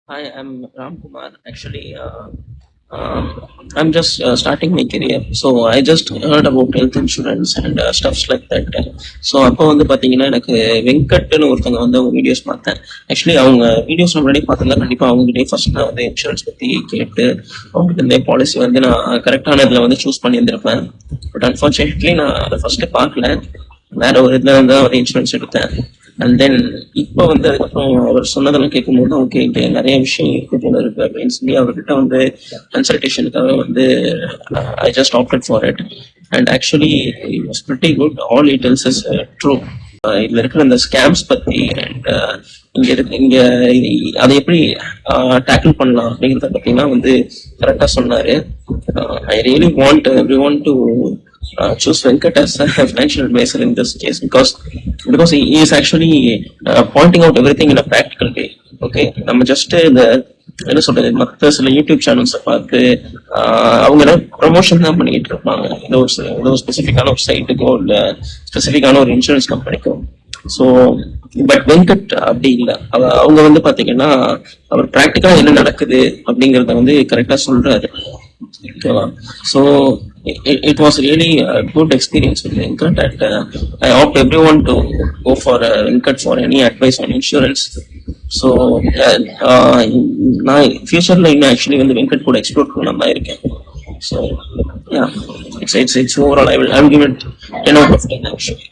Hi, I'm Ram Kumar. Actually, I'm just starting my career. So I just heard about health insurance and stuffs like that. So அப்போ வந்து பார்த்தீங்கன்னா எனக்கு வெங்கட்னு ஒருத்தவங்க வந்து அவங்க videos பார்த்தேன். ஆக்சுவலி அவங்க வீடியோஸ் முன்னாடி பார்த்ததுல கண்டிப்பாக அவங்ககிட்டயே ஃபர்ஸ்ட் நான் வந்து இன்சூரன்ஸ் பற்றி கேட்டு அவங்ககிட்ட இருந்தே பாலிசி வந்து நான் கரெக்டான இதில் வந்து சூஸ் பண்ணியிருந்திருப்பேன். பட் அன்ஃபார்ச்சுனேட்லி நான் அதை ஃபர்ஸ்ட்டு பார்க்கல. வேற ஒரு இதில் வந்து ஒரு இன்சூரன்ஸ் எடுத்தேன். அண்ட் தென் இப்போ வந்து அதுக்கப்புறம் அவர் சொன்னதெல்லாம் கேட்கும்போது ஓகே இது நிறைய விஷயம் இருக்கு போல இருக்கு அப்படின்னு சொல்லி அவர்கிட்ட வந்து கன்சல்டேஷனுக்காக வந்து I just opted for it. And actually it was pretty good. All details is true. இதுல இருக்கிற அந்த ஸ்கேம்ஸ் பத்தி அண்ட் இங்க அதை எப்படி டேக்கிள் பண்ணலாம் அப்படிங்கிறத பத்தினா வந்து கரெக்டா சொன்னாரு. I really want every one to choose Venkat as a financial advisor in this case because he is actually pointing out everything in a practical way. Okay, நம்ம ஜஸ்ட் இந்த என்ன சொல்றது மற்ற சில யூடியூப் சேனல்ஸை பார்த்து அவங்க ப்ரொமோஷன் தான் பண்ணிட்டு இருப்பாங்க ஏதோ ஸ்பெசிஃபிக்கான ஒரு சைட்டுக்கோ இல்லை ஸ்பெசிஃபிக்கான ஒரு இன்சூரன்ஸ் கம்பெனிக்கோ. ஸோ பட் வெங்கட் அப்படி இல்லை. அவங்க வந்து பாத்தீங்கன்னா அவர் ப்ராக்டிக்கலா என்ன நடக்குது அப்படிங்கறத வந்து கரெக்டா சொல்றாரு. So it was really a good experience with Venkat, and I hope everyone to go for Venkat for any advice on insurance. So நான் ஃபியூச்சர்ல இன்னும் ஆக்சுவலி வந்து வெங்கட் கூட எக்ஸ்ப்ளோர் பண்ணலாம் தான் இருக்கேன். So yeah, it's overall I will give it 10 out of 10 actually.